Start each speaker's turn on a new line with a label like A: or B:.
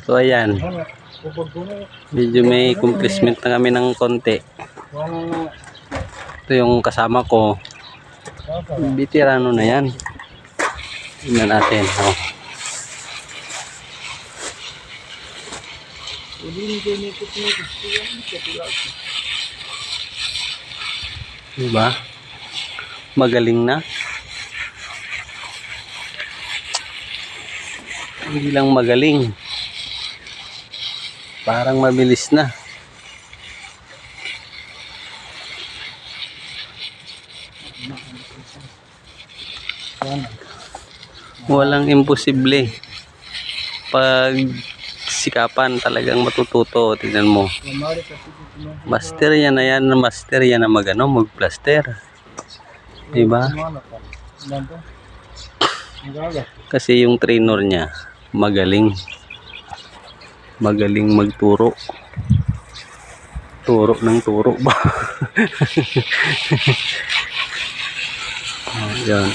A: So ayan, medyo may accomplishment na kami ng konti. Ito yung kasama ko, veterano na yan. Tingnan natin. Oh. Diba? Magaling na. Hindi lang magaling. Parang mabilis na. Walang imposible. Pag sikapan talagang matututo. Tingnan mo. Master yan na yan. Master yan na mag-plaster. Diba? Kasi yung trainer niya magaling magturo. Turo ng turo ba? Ayan.